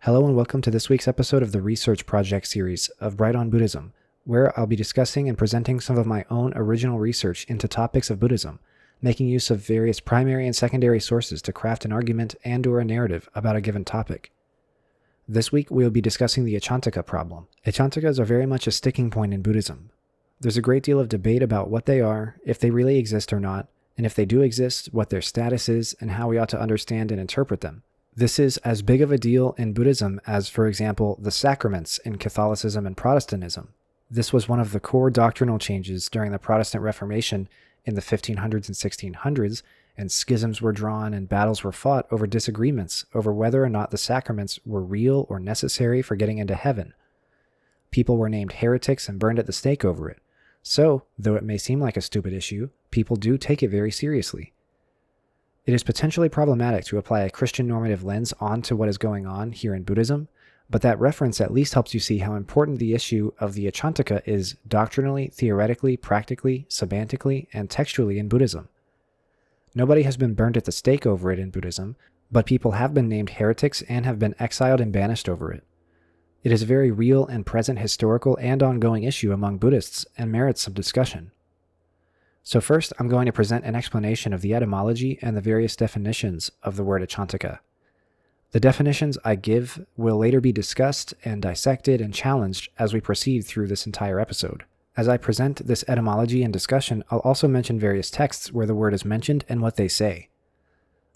Hello and welcome to this week's episode of the Research Project series of Bright on Buddhism, where I'll be discussing and presenting some of my own original research into topics of Buddhism, making use of various primary and secondary sources to craft an argument and/or a narrative about a given topic. This week we'll be discussing the Icchantika problem. Icchantikas are very much a sticking point in Buddhism. There's a great deal of debate about what they are, if they really exist or not, and if they do exist, what their status is, and how we ought to understand and interpret them. This is as big of a deal in Buddhism as, for example, the sacraments in Catholicism and Protestantism. This was one of the core doctrinal changes during the Protestant Reformation in the 1500s and 1600s, and schisms were drawn and battles were fought over disagreements over whether or not the sacraments were real or necessary for getting into heaven. People were named heretics and burned at the stake over it. So, though it may seem like a stupid issue, people do take it very seriously. It is potentially problematic to apply a Christian normative lens onto what is going on here in Buddhism, but that reference at least helps you see how important the issue of the Icchantika is doctrinally, theoretically, practically, semantically, and textually in Buddhism. Nobody has been burned at the stake over it in Buddhism, but people have been named heretics and have been exiled and banished over it. It is a very real and present historical and ongoing issue among Buddhists and merits some discussion. So first, I'm going to present an explanation of the etymology and the various definitions of the word Icchantika. The definitions I give will later be discussed and dissected and challenged as we proceed through this entire episode. As I present this etymology and discussion, I'll also mention various texts where the word is mentioned and what they say.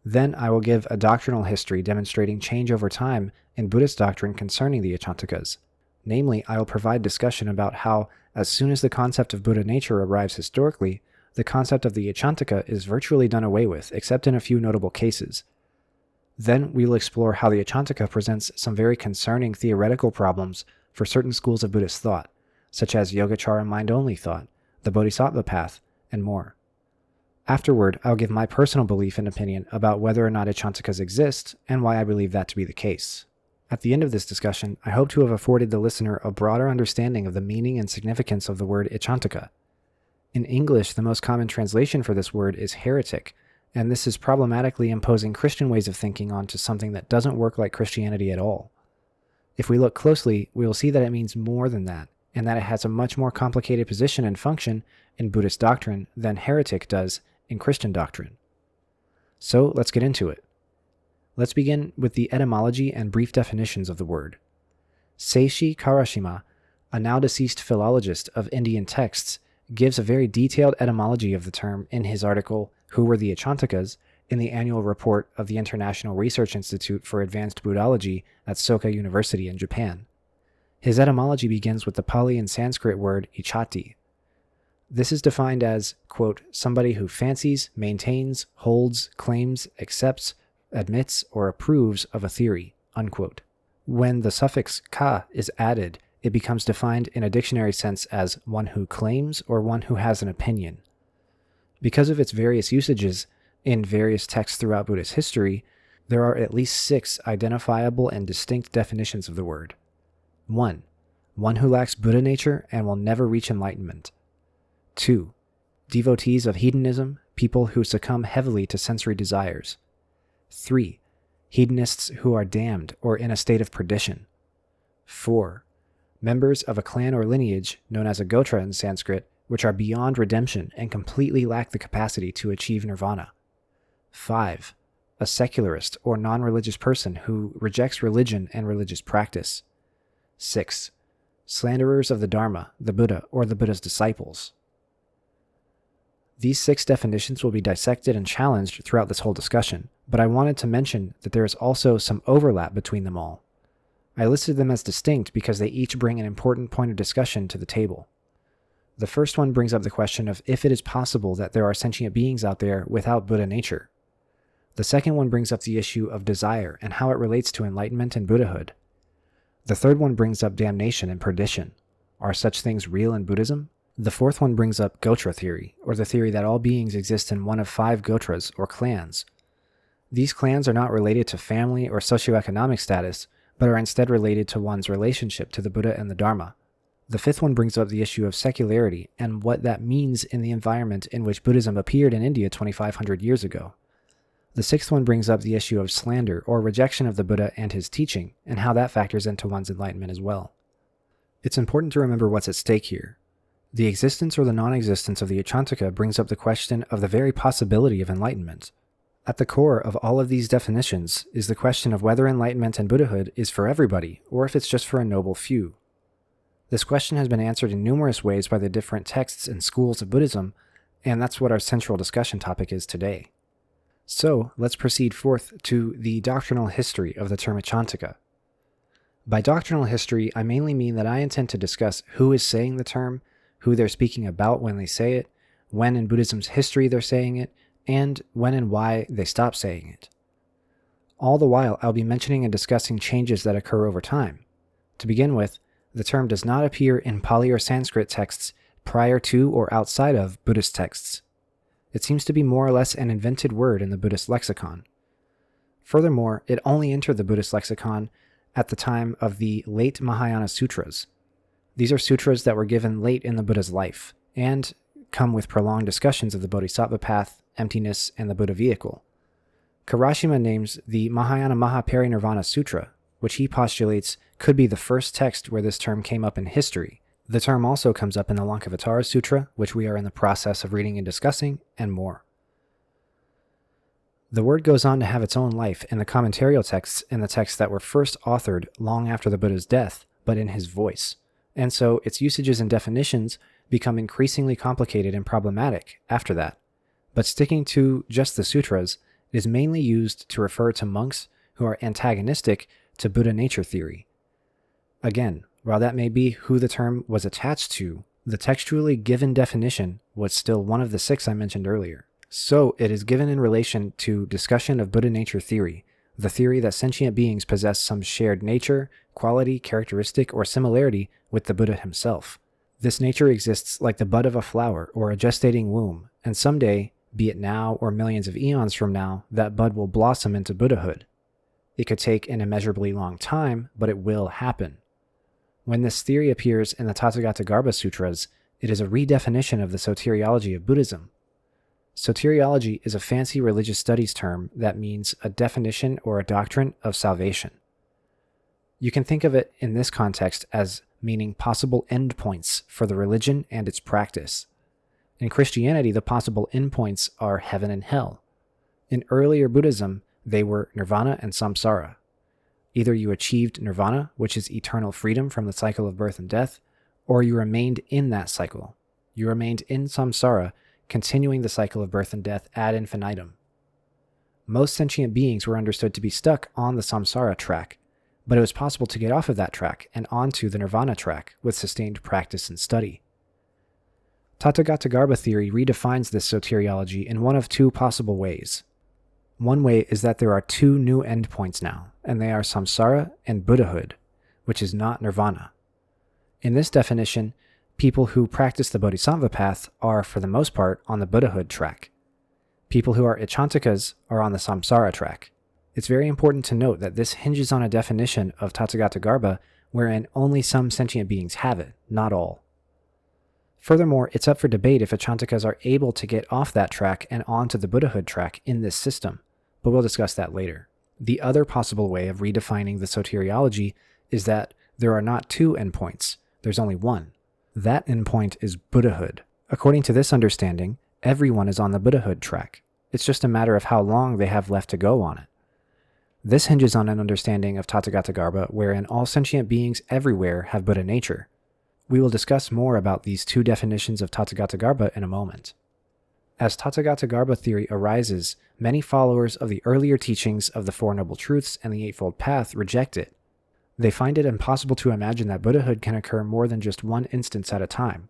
Then I will give a doctrinal history demonstrating change over time in Buddhist doctrine concerning the Icchantikas. Namely, I will provide discussion about how, as soon as the concept of Buddha nature arrives historically, the concept of the Icchantika is virtually done away with, except in a few notable cases. Then we will explore how the Icchantika presents some very concerning theoretical problems for certain schools of Buddhist thought, such as Yogacara mind-only thought, the Bodhisattva path, and more. Afterward, I'll give my personal belief and opinion about whether or not Icchantikas exist, and why I believe that to be the case. At the end of this discussion, I hope to have afforded the listener a broader understanding of the meaning and significance of the word Icchantika. In English, the most common translation for this word is heretic, and this is problematically imposing Christian ways of thinking onto something that doesn't work like Christianity at all. If we look closely, we will see that it means more than that, and that it has a much more complicated position and function in Buddhist doctrine than heretic does in Christian doctrine. So let's get into it. Let's begin with the etymology and brief definitions of the word. Seishi Karashima, a now deceased philologist of Indian texts, gives a very detailed etymology of the term in his article, Who Were the Icchantikas?, in the annual report of the International Research Institute for Advanced Buddhology at Soka University in Japan. His etymology begins with the Pali and Sanskrit word ichati. This is defined as, quote, somebody who fancies, maintains, holds, claims, accepts, admits, or approves of a theory, unquote. When the suffix ka is added, it becomes defined in a dictionary sense as one who claims or one who has an opinion. Because of its various usages in various texts throughout Buddhist history, there are at least 6 identifiable and distinct definitions of the word. 1. One who lacks Buddha nature and will never reach enlightenment. 2. Devotees of hedonism, people who succumb heavily to sensory desires. 3. Hedonists who are damned or in a state of perdition. 4. Members of a clan or lineage, known as a gotra in Sanskrit, which are beyond redemption and completely lack the capacity to achieve nirvana. 5. A secularist or non-religious person who rejects religion and religious practice. 6. Slanderers of the Dharma, the Buddha, or the Buddha's disciples. These 6 definitions will be dissected and challenged throughout this whole discussion, but I wanted to mention that there is also some overlap between them all. I listed them as distinct because they each bring an important point of discussion to the table. The first one brings up the question of if it is possible that there are sentient beings out there without Buddha nature. The second one brings up the issue of desire and how it relates to enlightenment and Buddhahood. The third one brings up damnation and perdition. Are such things real in Buddhism? The fourth one brings up gotra theory, or the theory that all beings exist in one of 5 gotras, or clans. These clans are not related to family or socioeconomic status, but are instead related to one's relationship to the Buddha and the Dharma. The fifth one brings up the issue of secularity and what that means in the environment in which Buddhism appeared in India 2,500 years ago. The sixth one brings up the issue of slander or rejection of the Buddha and his teaching, and how that factors into one's enlightenment as well. It's important to remember what's at stake here. The existence or the non-existence of the Icchantika brings up the question of the very possibility of enlightenment. At the core of all of these definitions is the question of whether enlightenment and Buddhahood is for everybody, or if it's just for a noble few. This question has been answered in numerous ways by the different texts and schools of Buddhism, and that's what our central discussion topic is today. So, let's proceed forth to the doctrinal history of the term Icchantika. By doctrinal history, I mainly mean that I intend to discuss who is saying the term, who they're speaking about when they say it, when in Buddhism's history they're saying it, and when and why they stop saying it. All the while, I'll be mentioning and discussing changes that occur over time. To begin with, the term does not appear in Pali or Sanskrit texts prior to or outside of Buddhist texts. It seems to be more or less an invented word in the Buddhist lexicon. Furthermore, it only entered the Buddhist lexicon at the time of the late Mahayana Sutras. These are sutras that were given late in the Buddha's life, and come with prolonged discussions of the Bodhisattva path, emptiness, and the Buddha vehicle. Karashima names the Mahayana Mahaparinirvana Sutra, which he postulates could be the first text where this term came up in history. The term also comes up in the Lankavatara Sutra, which we are in the process of reading and discussing, and more. The word goes on to have its own life in the commentarial texts and the texts that were first authored long after the Buddha's death, but in his voice. And so its usages and definitions become increasingly complicated and problematic after that. But sticking to just the sutras, it is mainly used to refer to monks who are antagonistic to Buddha nature theory. Again, while that may be who the term was attached to, the textually given definition was still one of the 6 I mentioned earlier. So it is given in relation to discussion of Buddha nature theory, the theory that sentient beings possess some shared nature, quality, characteristic, or similarity with the Buddha himself. This nature exists like the bud of a flower or a gestating womb, and someday, be it now or millions of eons from now, that bud will blossom into Buddhahood. It could take an immeasurably long time, but it will happen. When this theory appears in the Tathagata Sutras, it is a redefinition of the soteriology of Buddhism. Soteriology is a fancy religious studies term that means a definition or a doctrine of salvation. You can think of it in this context as meaning possible endpoints for the religion and its practice. In Christianity, the possible endpoints are heaven and hell. In earlier Buddhism, they were nirvana and samsara. Either you achieved nirvana, which is eternal freedom from the cycle of birth and death, or you remained in that cycle. You remained in samsara, continuing the cycle of birth and death ad infinitum. Most sentient beings were understood to be stuck on the samsara track, but it was possible to get off of that track and onto the nirvana track with sustained practice and study. Tathagata theory redefines this soteriology in one of 2 possible ways. One way is that there are 2 new endpoints now, and they are samsara and Buddhahood, which is not nirvana. In this definition, people who practice the Bodhisattva path are, for the most part, on the Buddhahood track. People who are Icchantikas are on the samsara track. It's very important to note that this hinges on a definition of Tathagata wherein only some sentient beings have it, not all. Furthermore, it's up for debate if Icchantikas are able to get off that track and onto the Buddhahood track in this system, but we'll discuss that later. The other possible way of redefining the soteriology is that there are not 2 endpoints, there's only one. That endpoint is Buddhahood. According to this understanding, everyone is on the Buddhahood track. It's just a matter of how long they have left to go on it. This hinges on an understanding of Tathagata wherein all sentient beings everywhere have Buddha nature. We will discuss more about these 2 definitions of Tathagata in a moment. As Tathagata theory arises, many followers of the earlier teachings of the Four Noble Truths and the Eightfold Path reject it. They find it impossible to imagine that Buddhahood can occur more than just one instance at a time.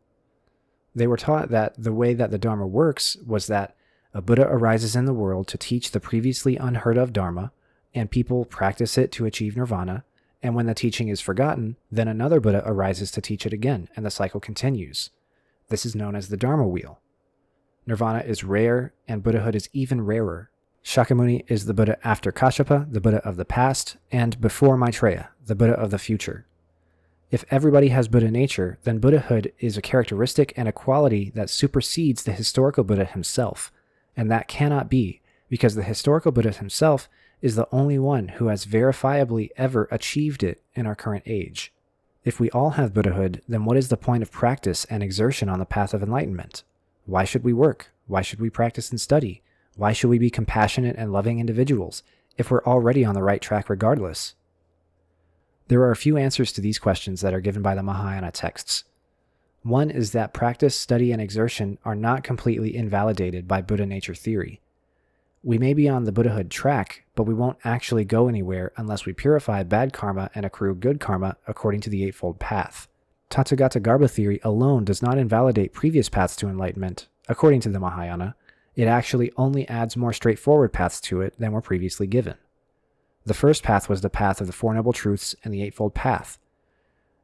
They were taught that the way that the Dharma works was that a Buddha arises in the world to teach the previously unheard of Dharma, and people practice it to achieve nirvana, and when the teaching is forgotten, then another Buddha arises to teach it again, and the cycle continues. This is known as the Dharma wheel. Nirvana is rare, and Buddhahood is even rarer. Shakyamuni is the Buddha after Kashyapa, the Buddha of the past, and before Maitreya, the Buddha of the future. If everybody has Buddha nature, then Buddhahood is a characteristic and a quality that supersedes the historical Buddha himself, and that cannot be, because the historical Buddha himself is the only one who has verifiably ever achieved it in our current age. If we all have Buddhahood, then what is the point of practice and exertion on the path of enlightenment? Why should we work? Why should we practice and study? Why should we be compassionate and loving individuals if we're already on the right track regardless? There are a few answers to these questions that are given by the Mahayana texts. One is that practice, study, and exertion are not completely invalidated by Buddha nature theory. We may be on the Buddhahood track, but we won't actually go anywhere unless we purify bad karma and accrue good karma according to the Eightfold Path. Tathagata Garbha theory alone does not invalidate previous paths to enlightenment. According to the Mahayana, it actually only adds more straightforward paths to it than were previously given. The first path was the path of the Four Noble Truths and the Eightfold Path.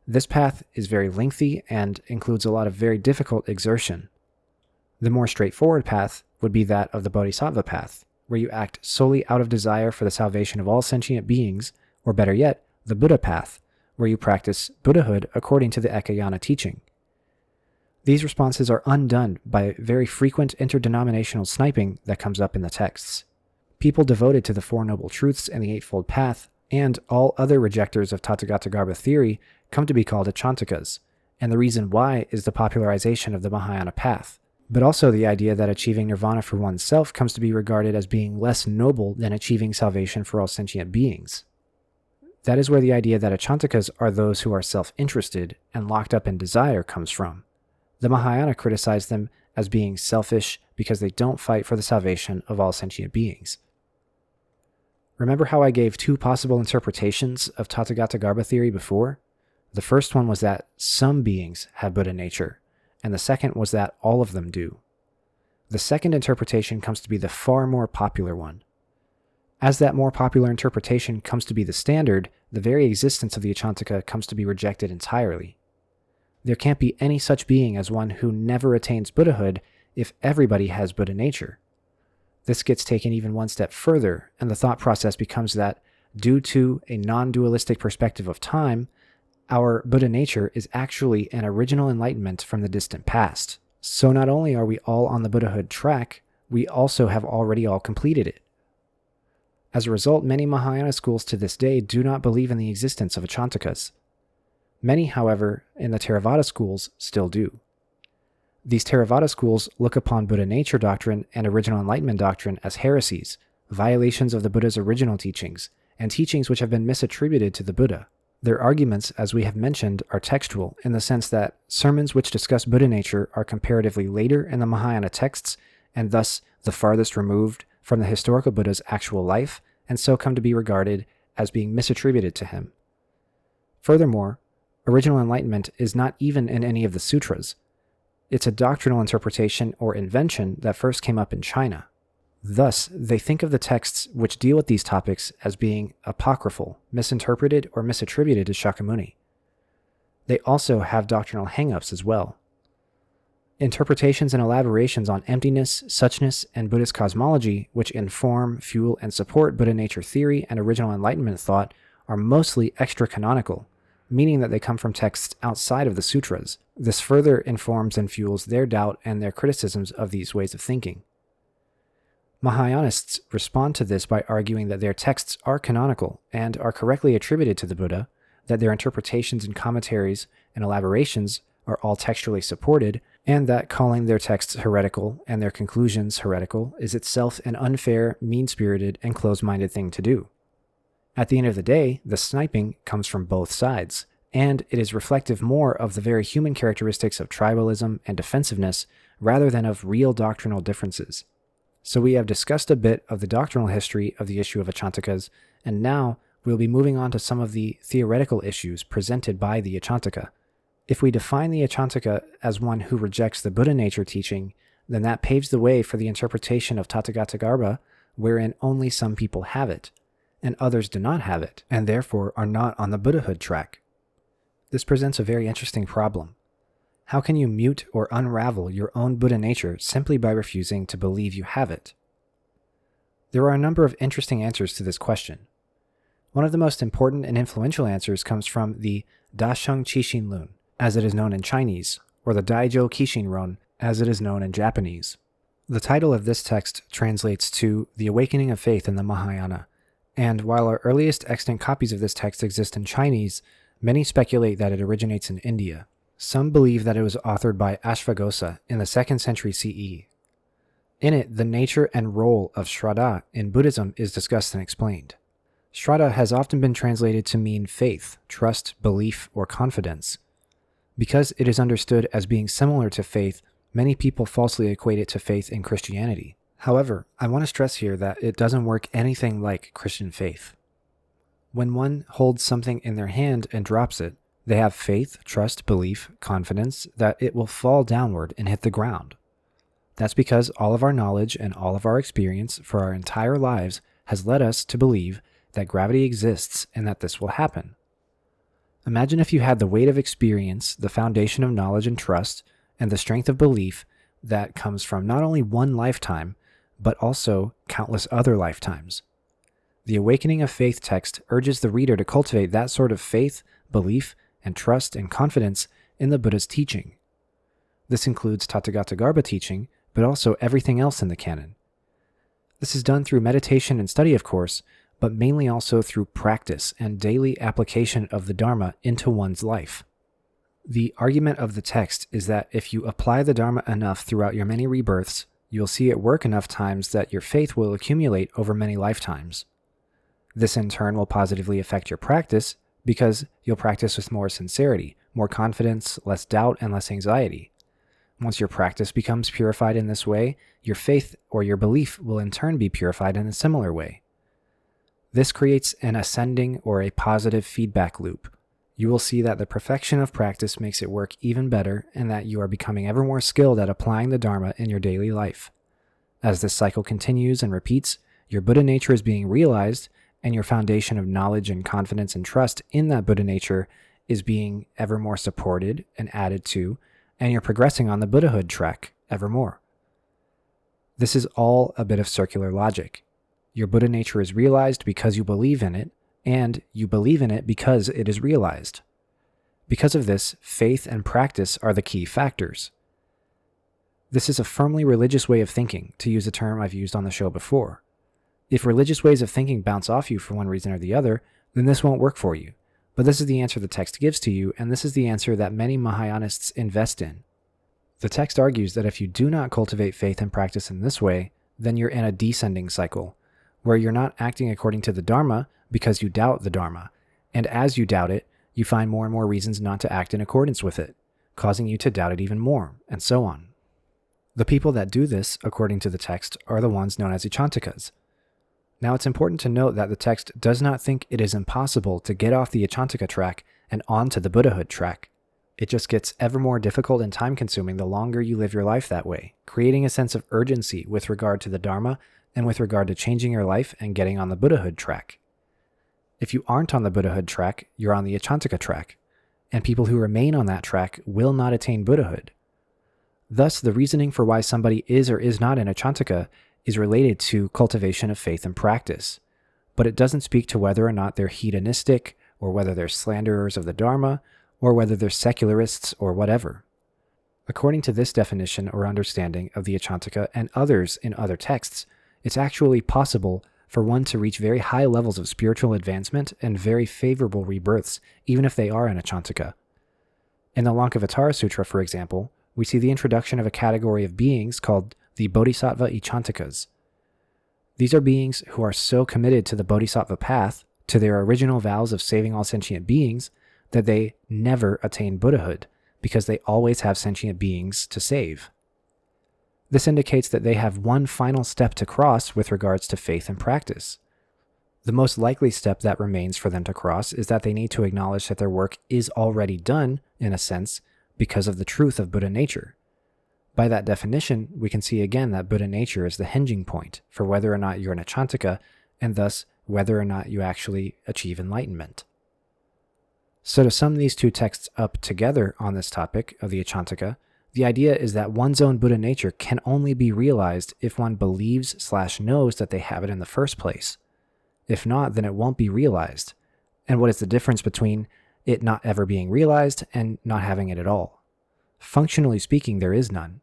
This path is very lengthy and includes a lot of very difficult exertion. The more straightforward path would be that of the Bodhisattva path, where you act solely out of desire for the salvation of all sentient beings, or better yet, the Buddha path, where you practice Buddhahood according to the Ekayana teaching. These responses are undone by very frequent interdenominational sniping that comes up in the texts. People devoted to the Four Noble Truths and the Eightfold Path, and all other rejectors of Tathagata Garbha theory, come to be called Icchantikas, and the reason why is the popularization of the Mahayana path, but also the idea that achieving nirvana for oneself comes to be regarded as being less noble than achieving salvation for all sentient beings. That is where the idea that Icchantikas are those who are self-interested and locked up in desire comes from. The Mahayana criticize them as being selfish because they don't fight for the salvation of all sentient beings. Remember how I gave two possible interpretations of Tathagata Garbha theory before? The first one was that some beings have Buddha nature, and the second was that all of them do. The second interpretation comes to be the far more popular one. As that more popular interpretation comes to be the standard, the very existence of the Icchantika comes to be rejected entirely. There can't be any such being as one who never attains Buddhahood if everybody has Buddha nature. This gets taken even one step further, and the thought process becomes that, due to a non-dualistic perspective of time, our Buddha nature is actually an original enlightenment from the distant past. So not only are we all on the Buddhahood track, we also have already all completed it. As a result, many Mahayana schools to this day do not believe in the existence of Icchantikas. Many, however, in the Theravada schools still do. These Theravada schools look upon Buddha nature doctrine and original enlightenment doctrine as heresies, violations of the Buddha's original teachings, and teachings which have been misattributed to the Buddha. Their arguments, as we have mentioned, are textual in the sense that sermons which discuss Buddha nature are comparatively later in the Mahayana texts and thus the farthest removed from the historical Buddha's actual life, and so come to be regarded as being misattributed to him. Furthermore, original enlightenment is not even in any of the sutras. It's a doctrinal interpretation or invention that first came up in China. Thus, they think of the texts which deal with these topics as being apocryphal, misinterpreted, or misattributed to Shakyamuni. They also have doctrinal hang-ups as well. Interpretations and elaborations on emptiness, suchness, and Buddhist cosmology, which inform, fuel, and support Buddha nature theory and original enlightenment thought, are mostly extra-canonical, meaning that they come from texts outside of the sutras. This further informs and fuels their doubt and their criticisms of these ways of thinking. Mahayanists respond to this by arguing that their texts are canonical and are correctly attributed to the Buddha, that their interpretations and commentaries and elaborations are all textually supported, and that calling their texts heretical and their conclusions heretical is itself an unfair, mean-spirited, and closed-minded thing to do. At the end of the day, the sniping comes from both sides, and it is reflective more of the very human characteristics of tribalism and defensiveness rather than of real doctrinal differences. So we have discussed a bit of the doctrinal history of the issue of Icchantikas, and now we'll be moving on to some of the theoretical issues presented by the Icchantika. If we define the Icchantika as one who rejects the Buddha nature teaching, then that paves the way for the interpretation of Tathagata Garbha, wherein only some people have it, and others do not have it, and therefore are not on the Buddhahood track. This presents a very interesting problem. How can you mute or unravel your own Buddha nature simply by refusing to believe you have it? There are a number of interesting answers to this question. One of the most important and influential answers comes from the Dasheng Qixin Lun, as it is known in Chinese, or the Daijo Kishin Ron, as it is known in Japanese. The title of this text translates to The Awakening of Faith in the Mahayana, and while our earliest extant copies of this text exist in Chinese, many speculate that it originates in India. Some believe that it was authored by Ashvaghosha in the 2nd century CE. In it, the nature and role of Shraddha in Buddhism is discussed and explained. Shraddha has often been translated to mean faith, trust, belief, or confidence. Because it is understood as being similar to faith, many people falsely equate it to faith in Christianity. However, I want to stress here that it doesn't work anything like Christian faith. When one holds something in their hand and drops it, they have faith, trust, belief, confidence that it will fall downward and hit the ground. That's because all of our knowledge and all of our experience for our entire lives has led us to believe that gravity exists and that this will happen. Imagine if you had the weight of experience, the foundation of knowledge and trust, and the strength of belief that comes from not only one lifetime, but also countless other lifetimes. The Awakening of Faith text urges the reader to cultivate that sort of faith, belief, and trust and confidence in the Buddha's teaching. This includes Tathagata teaching, but also everything else in the canon. This is done through meditation and study, of course, but mainly also through practice and daily application of the Dharma into one's life. The argument of the text is that if you apply the Dharma enough throughout your many rebirths, you'll see it work enough times that your faith will accumulate over many lifetimes. This in turn will positively affect your practice because you'll practice with more sincerity, more confidence, less doubt, and less anxiety. Once your practice becomes purified in this way, your faith or your belief will in turn be purified in a similar way. This creates an ascending or a positive feedback loop. You will see that the perfection of practice makes it work even better and that you are becoming ever more skilled at applying the Dharma in your daily life. As this cycle continues and repeats, your Buddha nature is being realized and your foundation of knowledge and confidence and trust in that Buddha nature is being ever more supported and added to, and you're progressing on the Buddhahood track ever more. This is all a bit of circular logic. Your Buddha nature is realized because you believe in it, and you believe in it because it is realized. Because of this, faith and practice are the key factors. This is a firmly religious way of thinking, to use a term I've used on the show before. If religious ways of thinking bounce off you for one reason or the other, then this won't work for you. But this is the answer the text gives to you, and this is the answer that many Mahayanists invest in. The text argues that if you do not cultivate faith and practice in this way, then you're in a descending cycle, where you're not acting according to the Dharma because you doubt the Dharma, and as you doubt it, you find more and more reasons not to act in accordance with it, causing you to doubt it even more, and so on. The people that do this, according to the text, are the ones known as Icchantikas. Now it's important to note that the text does not think it is impossible to get off the Icchantika track and onto the Buddhahood track. It just gets ever more difficult and time-consuming the longer you live your life that way, creating a sense of urgency with regard to the Dharma and with regard to changing your life and getting on the Buddhahood track. If you aren't on the Buddhahood track, you're on the Icchantika track, and people who remain on that track will not attain Buddhahood. Thus, the reasoning for why somebody is or is not an Icchantika is related to cultivation of faith and practice, but it doesn't speak to whether or not they're hedonistic, or whether they're slanderers of the Dharma, or whether they're secularists or whatever. According to this definition or understanding of the Icchantika and others in other texts, it's actually possible for one to reach very high levels of spiritual advancement and very favorable rebirths, even if they are an Icchantika. In the Lankavatara Sutra, for example, we see the introduction of a category of beings called the Bodhisattva Icchantikas. These are beings who are so committed to the Bodhisattva path, to their original vows of saving all sentient beings, that they never attain Buddhahood, because they always have sentient beings to save. This indicates that they have one final step to cross with regards to faith and practice. The most likely step that remains for them to cross is that they need to acknowledge that their work is already done, in a sense, because of the truth of Buddha nature. By that definition, we can see again that Buddha nature is the hinging point for whether or not you're an Icchantika, and thus whether or not you actually achieve enlightenment. So to sum these two texts up together on this topic of the Icchantika, the idea is that one's own Buddha nature can only be realized if one believes/knows that they have it in the first place. If not, then it won't be realized. And what is the difference between it not ever being realized and not having it at all? Functionally speaking, there is none.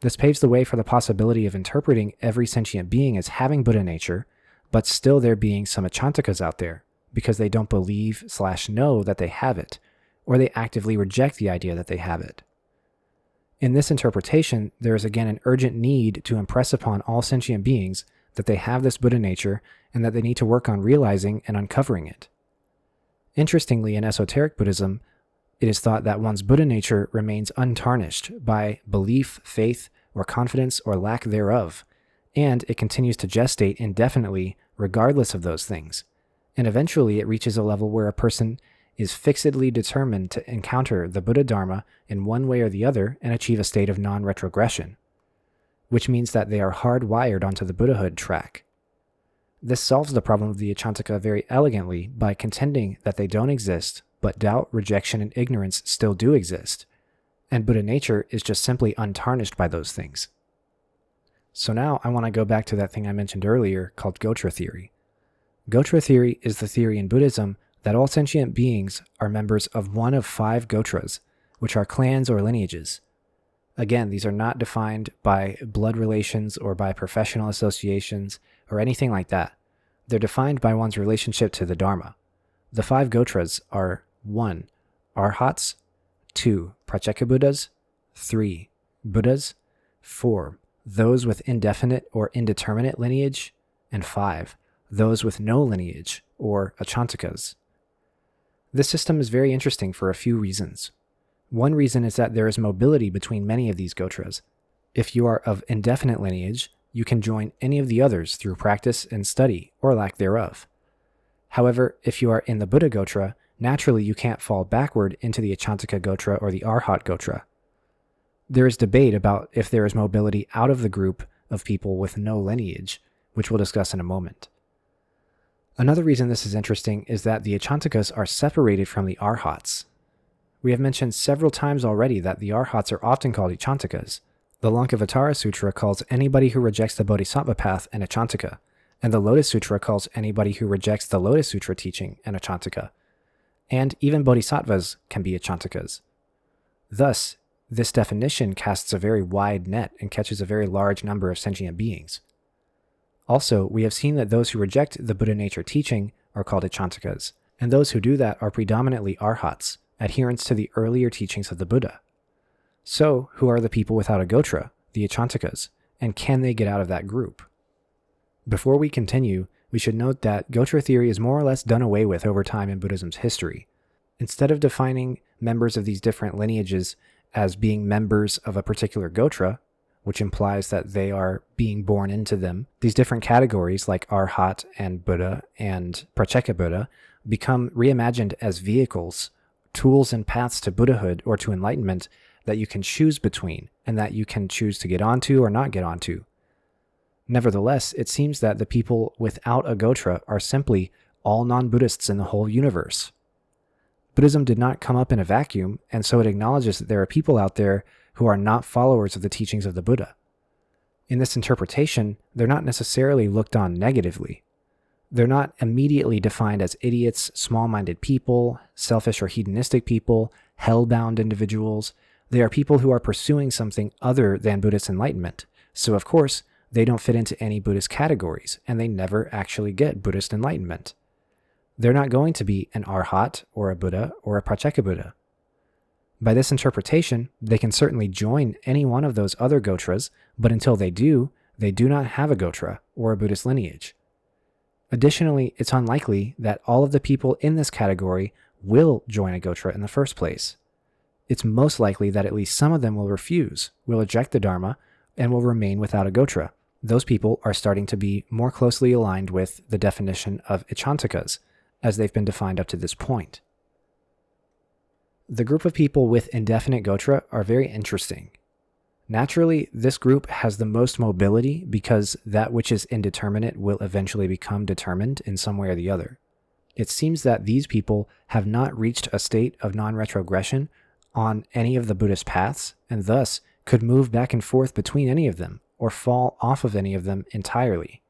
This paves the way for the possibility of interpreting every sentient being as having Buddha nature, but still there being some Icchantikas out there, because they don't believe/know that they have it, or they actively reject the idea that they have it. In this interpretation, there is again an urgent need to impress upon all sentient beings that they have this Buddha nature and that they need to work on realizing and uncovering it. Interestingly, in esoteric Buddhism, it is thought that one's Buddha nature remains untarnished by belief, faith, or confidence or lack thereof, and it continues to gestate indefinitely regardless of those things. And eventually it reaches a level where a person is fixedly determined to encounter the Buddha Dharma in one way or the other and achieve a state of non-retrogression, which means that they are hardwired onto the Buddhahood track. This solves the problem of the Icchantika very elegantly by contending that they don't exist, but doubt, rejection, and ignorance still do exist, and Buddha nature is just simply untarnished by those things. So now I want to go back to that thing I mentioned earlier called Gotra theory. Gotra theory is the theory in Buddhism that all sentient beings are members of one of 5 Gotras, which are clans or lineages. Again, these are not defined by blood relations or by professional associations or anything like that. They're defined by one's relationship to the Dharma. The 5 Gotras are 1. Arhats, 2. Pratyekabuddhas, 3. Buddhas, 4. Those with indefinite or indeterminate lineage, and 5. Those with no lineage, or Icchantikas. This system is very interesting for a few reasons. One reason is that there is mobility between many of these Gotras. If you are of indefinite lineage, you can join any of the others through practice and study, or lack thereof. However, if you are in the Buddha Gotra, naturally you can't fall backward into the Icchantika Gotra or the Arhat Gotra. There is debate about if there is mobility out of the group of people with no lineage, which we'll discuss in a moment. Another reason this is interesting is that the Icchantikas are separated from the Arhats. We have mentioned several times already that the Arhats are often called Icchantikas. The Lankavatara Sutra calls anybody who rejects the Bodhisattva path an Icchantika, and the Lotus Sutra calls anybody who rejects the Lotus Sutra teaching an Icchantika. And even Bodhisattvas can be Icchantikas. Thus, this definition casts a very wide net and catches a very large number of sentient beings. Also, we have seen that those who reject the Buddha nature teaching are called Icchantikas, and those who do that are predominantly Arhats, adherents to the earlier teachings of the Buddha. So, who are the people without a Gotra, the Icchantikas, and can they get out of that group? Before we continue, we should note that Gotra theory is more or less done away with over time in Buddhism's history. Instead of defining members of these different lineages as being members of a particular Gotra, which implies that they are being born into them, these different categories like Arhat and Buddha and Pratyekabuddha become reimagined as vehicles, tools and paths to Buddhahood or to enlightenment that you can choose between and that you can choose to get onto or not get onto. Nevertheless, it seems that the people without a Gotra are simply all non-Buddhists in the whole universe. Buddhism did not come up in a vacuum, and so it acknowledges that there are people out there who are not followers of the teachings of the Buddha. In this interpretation, they're not necessarily looked on negatively. They're not immediately defined as idiots, small-minded people, selfish or hedonistic people, hell-bound individuals. They are people who are pursuing something other than Buddhist enlightenment. So, of course, they don't fit into any Buddhist categories, and they never actually get Buddhist enlightenment. They're not going to be an Arhat or a Buddha or a Pratyekabuddha. By this interpretation, they can certainly join any one of those other Gotras, but until they do not have a Gotra or a Buddhist lineage. Additionally, it's unlikely that all of the people in this category will join a Gotra in the first place. It's most likely that at least some of them will refuse, will reject the Dharma, and will remain without a Gotra. Those people are starting to be more closely aligned with the definition of Icchantikas, as they've been defined up to this point. The group of people with indefinite Gotra are very interesting. Naturally, this group has the most mobility because that which is indeterminate will eventually become determined in some way or the other. It seems that these people have not reached a state of non-retrogression on any of the Buddhist paths, and thus could move back and forth between any of them, or fall off of any of them entirely.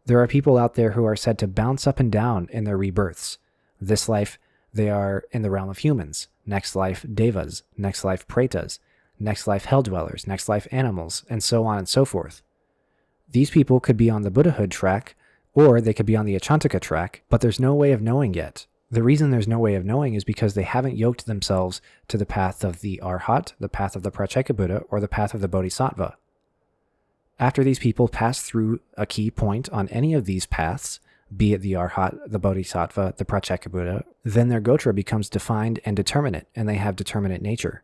There are people out there who are said to bounce up and down in their rebirths. This life, they are in the realm of humans. Next life, devas. Next life, pretas. next life hell dwellers, next life animals, and so on and so forth. These people could be on the Buddhahood track, or they could be on the Icchantika track, but there's no way of knowing yet. The reason there's no way of knowing is because they haven't yoked themselves to the path of the Arhat, the path of the Pratyeka Buddha, or the path of the Bodhisattva. After these people pass through a key point on any of these paths, be it the Arhat, the Bodhisattva, the Pratyeka Buddha, then their Gotra becomes defined and determinate, and they have determinate nature.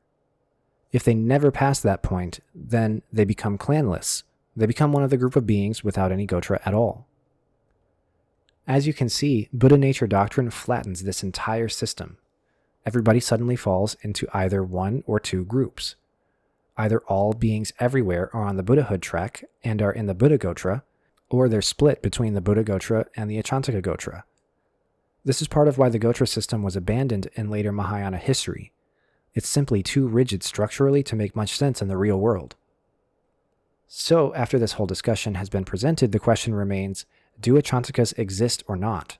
If they never pass that point, then they become clanless. They become one of the group of beings without any Gotra at all. As you can see, Buddha nature doctrine flattens this entire system. Everybody suddenly falls into either one or two groups. Either all beings everywhere are on the Buddhahood track and are in the Buddha Gotra, or they're split between the Buddha Gotra and the Icchantika Gotra. This is part of why the Gotra system was abandoned in later Mahayana history. It's simply too rigid structurally to make much sense in the real world. So, after this whole discussion has been presented, the question remains, do Icchantikas exist or not?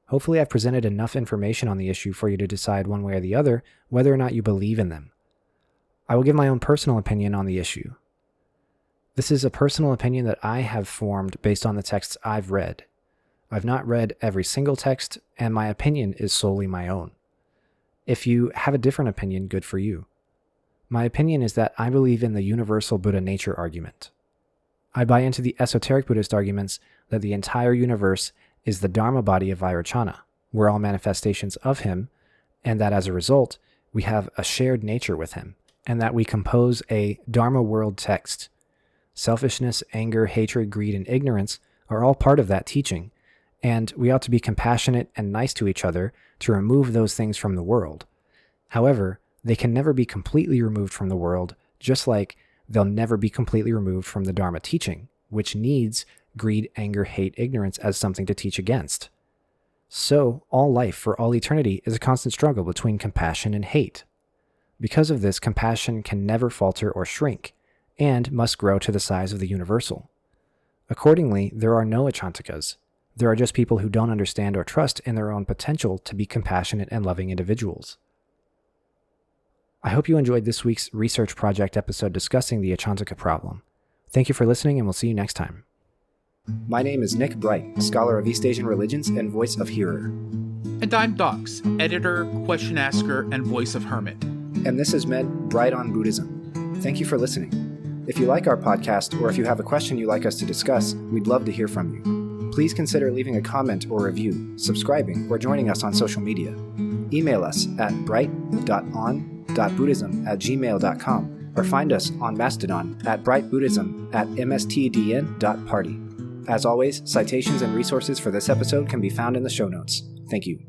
Hopefully I've presented enough information on the issue for you to decide one way or the other whether or not you believe in them. I will give my own personal opinion on the issue. This is a personal opinion that I have formed based on the texts I've read. I've not read every single text, and my opinion is solely my own. If you have a different opinion, good for you. My opinion is that I believe in the universal Buddha nature argument. I buy into the esoteric Buddhist arguments that the entire universe is the Dharma body of Vairocana. We're all manifestations of him, and that as a result, we have a shared nature with him, and that we compose a Dharma world text. Selfishness, anger, hatred, greed, and ignorance are all part of that teaching, and we ought to be compassionate and nice to each other to remove those things from the world. However, they can never be completely removed from the world, just like they'll never be completely removed from the Dharma teaching, which needs greed, anger, hate, ignorance as something to teach against. So, all life for all eternity is a constant struggle between compassion and hate. Because of this, compassion can never falter or shrink, and must grow to the size of the universal. Accordingly, there are no Icchantikas. There are just people who don't understand or trust in their own potential to be compassionate and loving individuals. I hope you enjoyed this week's research project episode discussing the Icchantika problem. Thank you for listening, and we'll see you next time. My name is Nick Bright, scholar of East Asian religions and voice of Hearer. And I'm Docs, editor, question asker, and voice of Hermit. And this is Med Bright on Buddhism. Thank you for listening. If you like our podcast, or if you have a question you'd like us to discuss, we'd love to hear from you. Please consider leaving a comment or review, subscribing, or joining us on social media. Email us at bright.on.buddhism@gmail.com or find us on Mastodon at brightbuddhism@mstdn.party. As always, citations and resources for this episode can be found in the show notes. Thank you.